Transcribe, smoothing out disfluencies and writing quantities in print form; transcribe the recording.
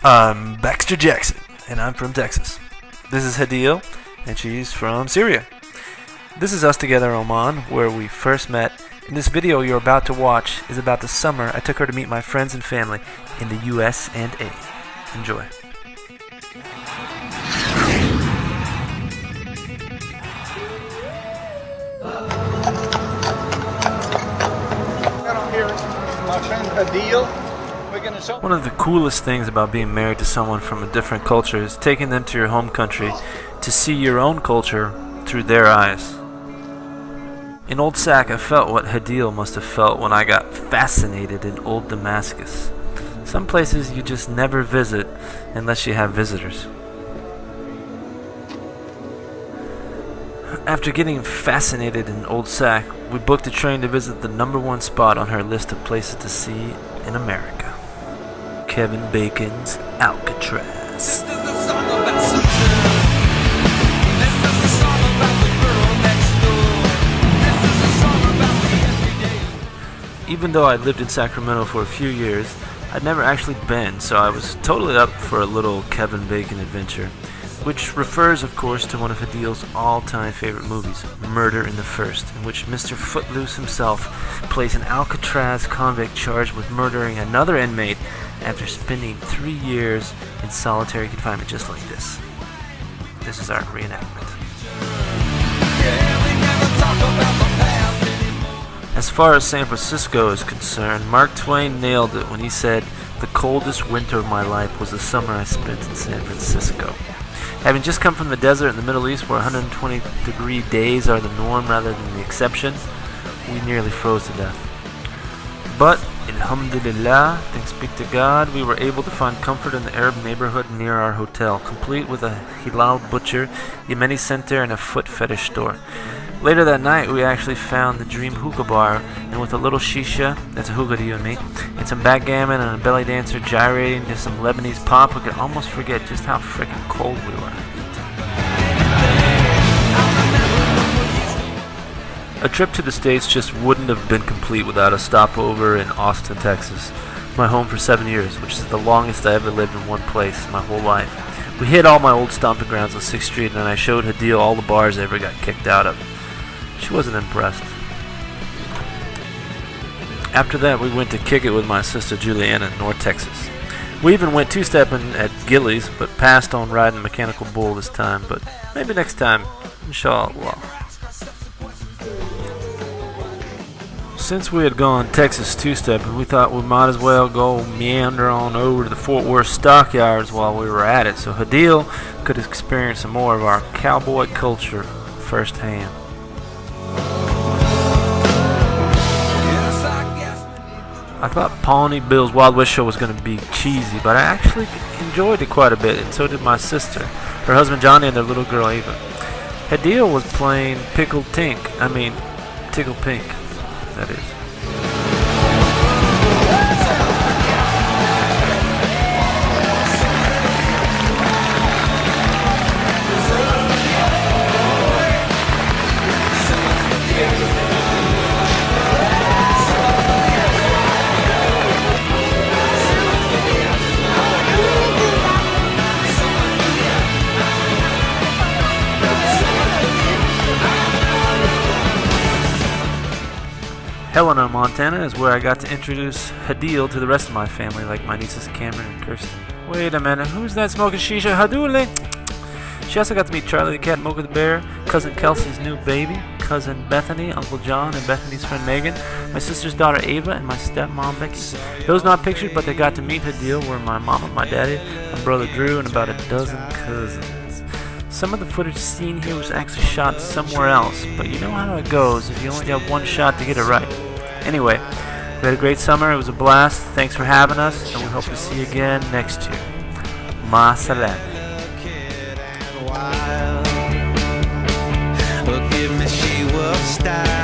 I'm Baxter Jackson, and I'm from Texas. This is Hadeel, and she's from Syria. This is us together in Oman, where we first met. And this video you're about to watch is about the summer I took her to meet my friends and family in the USA. Enjoy. My friend Hadeel. One of the coolest things about being married to someone from a different culture is taking them to your home country to see your own culture through their eyes. In Old Sac, I felt what Hadeel must have felt when I got fascinated in Old Damascus. Some places you just never visit unless you have visitors. After getting fascinated in Old Sac, we booked a train to visit the #1 spot on her list of places to see in America. Kevin Bacon's Alcatraz. Even though I lived in Sacramento for a few years, I'd never actually been, so I was totally up for a little Kevin Bacon adventure, which refers, of course, to one of Hadeel's all-time favorite movies, Murder in the First, in which Mr. Footloose himself plays an Alcatraz convict charged with murdering another inmate after spending 3 years in solitary confinement just like this. This is our reenactment. As far as San Francisco is concerned, Mark Twain nailed it when he said, "The coldest winter of my life was the summer I spent in San Francisco." Having just come from the desert in the Middle East where 120-degree days are the norm rather than the exception, we nearly froze to death. But, alhamdulillah, thanks be to God, we were able to find comfort in the Arab neighborhood near our hotel, complete with a halal butcher, Yemeni center, and a foot fetish store. Later that night, we actually found the dream hookah bar, and with a little shisha, that's a hookah to you and me, and some backgammon and a belly dancer gyrating to some Lebanese pop, we could almost forget just how frickin' cold we were. A trip to the States just wouldn't have been complete without a stopover in Austin, Texas, my home for 7 years, which is the longest I ever lived in one place in my whole life. We hit all my old stomping grounds on 6th Street, and I showed Hadeel all the bars I ever got kicked out of. She wasn't impressed. After that, we went to kick it with my sister Juliana in North Texas. We even went two-stepping at Gillies, but passed on riding Mechanical Bull this time, but maybe next time, inshallah. Since we had gone Texas two-stepping, we thought we might as well go meander on over to the Fort Worth stockyards while we were at it, so Hadeel could experience some more of our cowboy culture firsthand. I thought Pawnee Bill's Wild West show was going to be cheesy, but I actually enjoyed it quite a bit, and so did my sister, her husband Johnny, and their little girl Ava. Hadeel was playing Tickle Pink, that is. Helena, Montana is where I got to introduce Hadeel to the rest of my family, like my nieces Cameron and Kirsten. Wait a minute, who's that smoking shisha? Hadeel? She also got to meet Charlie the cat, Mocha the bear, cousin Kelsey's new baby, cousin Bethany, Uncle John, and Bethany's friend Megan, my sister's daughter Ava, and my stepmom Becky. Those not pictured, but they got to meet Hadeel were my mama, my daddy, my brother Drew, and about a dozen cousins. Some of the footage seen here was actually shot somewhere else, but you know how it goes if you only have one shot to get it right. Anyway, we had a great summer. It was a blast. Thanks for having us, and we hope to see you again next year. Ma salam. Give me she will style.